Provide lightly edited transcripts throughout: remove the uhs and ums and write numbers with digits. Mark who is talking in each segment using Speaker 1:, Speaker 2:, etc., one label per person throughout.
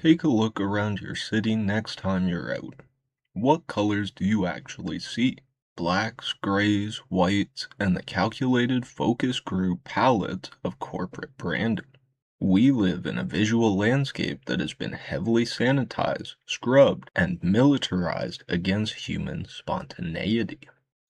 Speaker 1: Take a look around your city next time you're out. What colors do you actually see? Blacks, grays, whites, and the calculated focus group palette of corporate branding. We live in a visual landscape that has been heavily sanitized, scrubbed, and militarized against human spontaneity.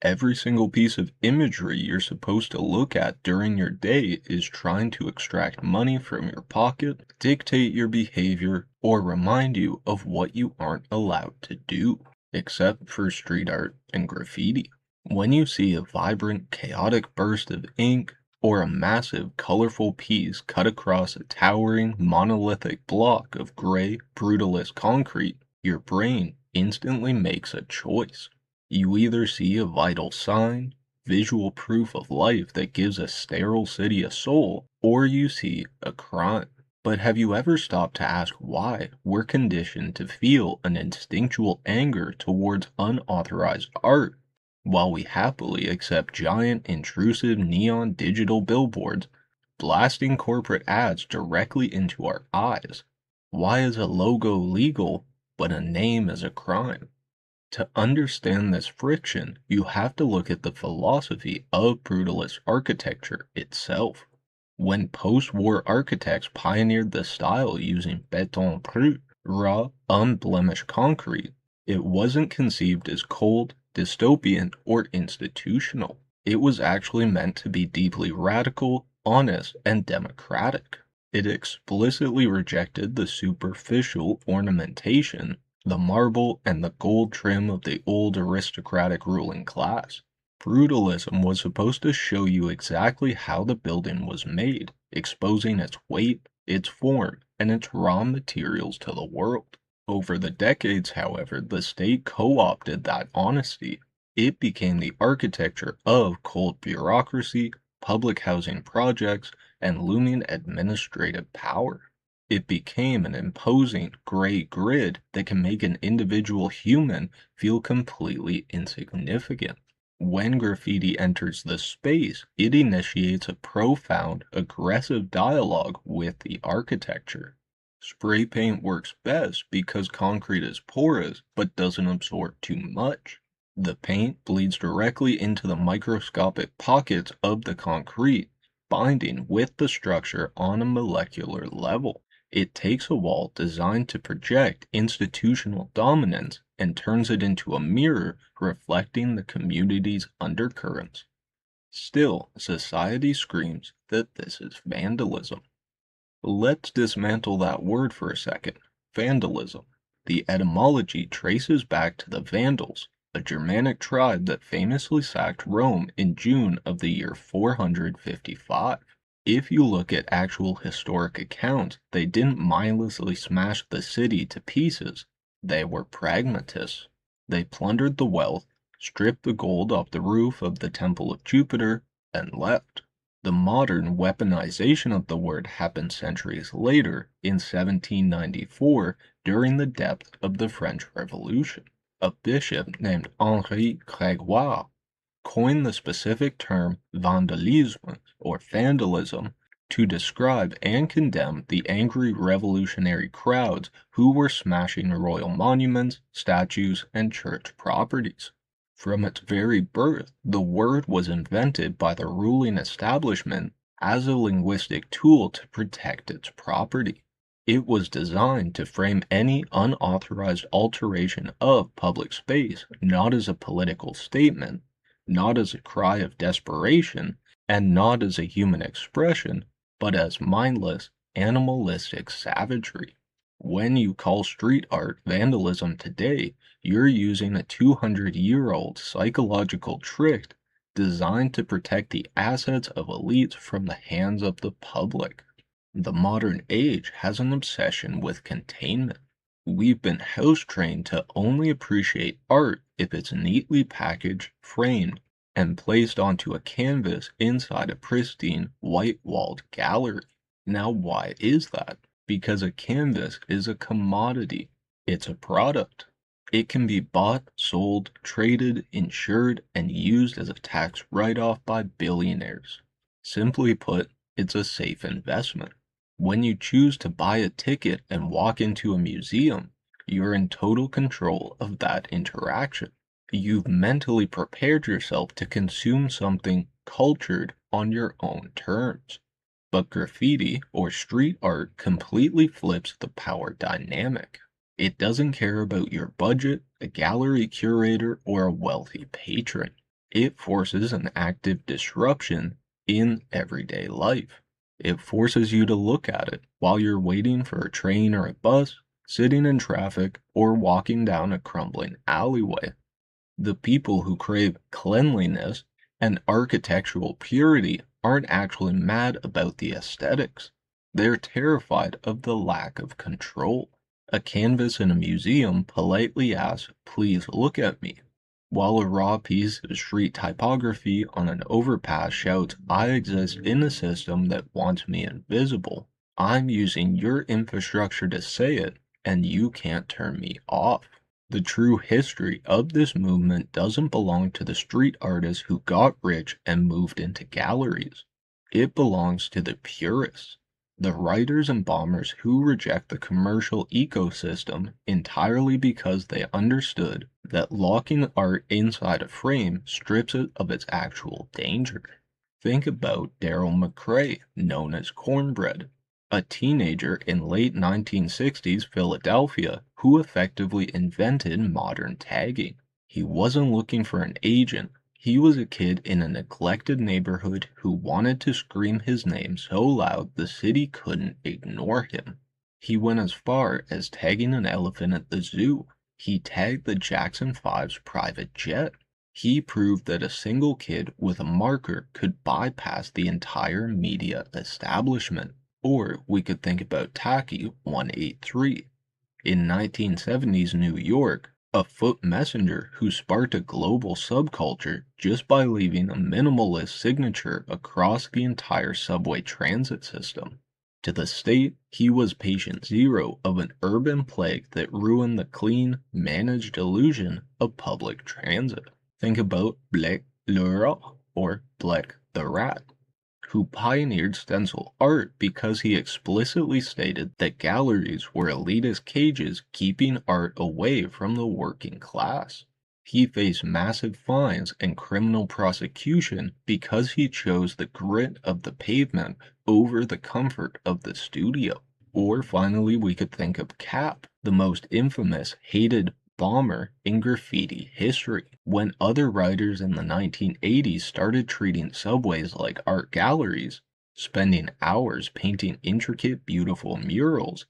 Speaker 1: Every single piece of imagery you're supposed to look at during your day is trying to extract money from your pocket, dictate your behavior, or remind you of what you aren't allowed to do, except for street art and graffiti. When you see a vibrant, chaotic burst of ink, or a massive, colorful piece cut across a towering, monolithic block of gray, brutalist concrete, your brain instantly makes a choice. You either see a vital sign, visual proof of life that gives a sterile city a soul, or you see a crime. But have you ever stopped to ask why we're conditioned to feel an instinctual anger towards unauthorized art, while we happily accept giant, intrusive neon digital billboards blasting corporate ads directly into our eyes? Why is a logo legal, but a name is a crime? To understand this friction, you have to look at the philosophy of brutalist architecture itself. When post-war architects pioneered the style using béton brut, raw, unblemished concrete, it wasn't conceived as cold, dystopian, or institutional. It was actually meant to be deeply radical, honest, and democratic. It explicitly rejected the superficial ornamentation, the marble and the gold trim of the old aristocratic ruling class. Brutalism was supposed to show you exactly how the building was made, exposing its weight, its form, and its raw materials to the world. Over the decades, however, the state co-opted that honesty. It became the architecture of cold bureaucracy, public housing projects, and looming administrative power. It became an imposing gray grid that can make an individual human feel completely insignificant. When graffiti enters the space, it initiates a profound, aggressive dialogue with the architecture. Spray paint works best because concrete is porous but doesn't absorb too much. The paint bleeds directly into the microscopic pockets of the concrete, binding with the structure on a molecular level. It takes a wall designed to project institutional dominance and turns it into a mirror reflecting the community's undercurrents. Still, society screams that this is vandalism. Let's dismantle that word for a second. Vandalism. The etymology traces back to the Vandals, a Germanic tribe that famously sacked Rome in June of the year 455. If you look at actual historic accounts, they didn't mindlessly smash the city to pieces. They were pragmatists. They plundered the wealth, stripped the gold off the roof of the Temple of Jupiter, and left. The modern weaponization of the word happened centuries later, in 1794, during the depth of the French Revolution. A bishop named Henri Grégoire coined the specific term vandalisme, or vandalism, to describe and condemn the angry revolutionary crowds who were smashing royal monuments, statues, and church properties. From its very birth, the word was invented by the ruling establishment as a linguistic tool to protect its property. It was designed to frame any unauthorized alteration of public space not as a political statement, not as a cry of desperation, and not as a human expression, but as mindless, animalistic savagery. When you call street art vandalism today, you're using a 200-year-old psychological trick designed to protect the assets of elites from the hands of the public. The modern age has an obsession with containment. We've been house trained to only appreciate art if it's neatly packaged, framed, and placed onto a canvas inside a pristine, white-walled gallery. Now, why is that? Because a canvas is a commodity. It's a product. It can be bought, sold, traded, insured, and used as a tax write-off by billionaires. Simply put, it's a safe investment. When you choose to buy a ticket and walk into a museum, you're in total control of that interaction. You've mentally prepared yourself to consume something cultured on your own terms. But graffiti or street art completely flips the power dynamic. It doesn't care about your budget, a gallery curator, or a wealthy patron. It forces an active disruption in everyday life. It forces you to look at it while you're waiting for a train or a bus, sitting in traffic, or walking down a crumbling alleyway. The people who crave cleanliness and architectural purity aren't actually mad about the aesthetics. They're terrified of the lack of control. A canvas in a museum politely asks, "Please look at me," while a raw piece of street typography on an overpass shouts, "I exist in a system that wants me invisible. I'm using your infrastructure to say it, and you can't turn me off." The true history of this movement doesn't belong to the street artists who got rich and moved into galleries. It belongs to the purists, the writers and bombers who reject the commercial ecosystem entirely because they understood that locking art inside a frame strips it of its actual danger. Think about Daryl McCrae, known as Cornbread, a teenager in late 1960s Philadelphia who effectively invented modern tagging. He wasn't looking for an agent. He was a kid in a neglected neighborhood who wanted to scream his name so loud the city couldn't ignore him. He went as far as tagging an elephant at the zoo. He tagged the Jackson 5's private jet. He proved that a single kid with a marker could bypass the entire media establishment. Or we could think about Tacky 183. In 1970s New York, a foot messenger who sparked a global subculture just by leaving a minimalist signature across the entire subway transit system. To the state, he was patient zero of an urban plague that ruined the clean, managed illusion of public transit. Think about Blake le Rat, or Blake the Rat, who pioneered stencil art because he explicitly stated that galleries were elitist cages keeping art away from the working class. He faced massive fines and criminal prosecution because he chose the grit of the pavement over the comfort of the studio. Or finally, we could think of Cap, the most infamous, hated bomber in graffiti history. When other writers in the 1980s started treating subways like art galleries, spending hours painting intricate, beautiful murals,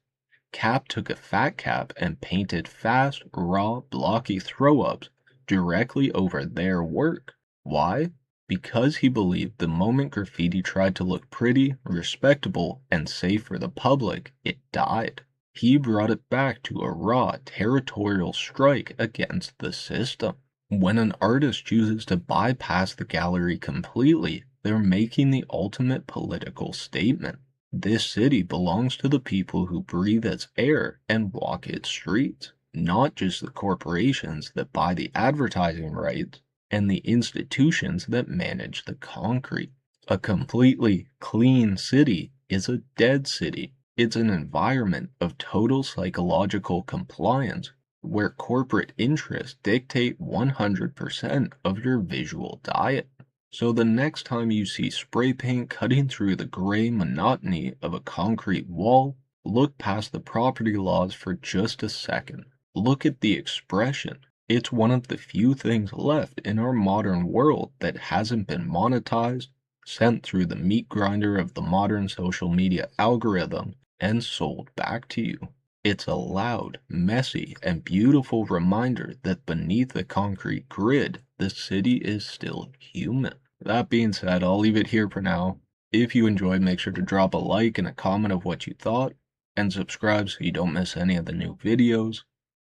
Speaker 1: Cap took a fat cap and painted fast, raw, blocky throw-ups directly over their work. Why? Because he believed the moment graffiti tried to look pretty, respectable, and safe for the public, it died. He brought it back to a raw, territorial strike against the system. When an artist chooses to bypass the gallery completely, they're making the ultimate political statement. This city belongs to the people who breathe its air and walk its streets, not just the corporations that buy the advertising rights and the institutions that manage the concrete. A completely clean city is a dead city. It's an environment of total psychological compliance where corporate interests dictate 100% of your visual diet. So the next time you see spray paint cutting through the gray monotony of a concrete wall, look past the property laws for just a second. Look at the expression. It's one of the few things left in our modern world that hasn't been monetized, sent through the meat grinder of the modern social media algorithm, and sold back to you. It's a loud, messy, and beautiful reminder that beneath the concrete grid, the city is still human. That being said, I'll leave it here for now. If you enjoyed, make sure to drop a like and a comment of what you thought, and subscribe so you don't miss any of the new videos.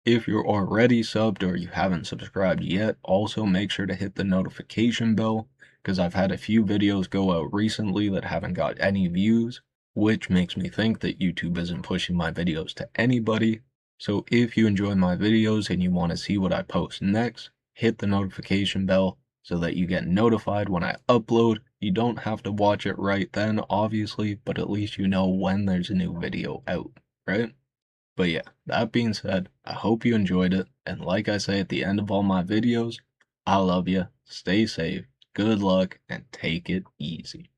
Speaker 1: If you're already subbed or you haven't subscribed yet, also make sure to hit the notification bell, because I've had a few videos go out recently that haven't got any views, which makes me think that YouTube isn't pushing my videos to anybody. So if you enjoy my videos and you want to see what I post next, hit the notification bell so that you get notified when I upload, You don't have to watch it right then, obviously, but at least you know when there's a new video out, right? But yeah, that being said, I hope you enjoyed it, and like I say at the end of all my videos, I love you, stay safe, good luck, and take it easy.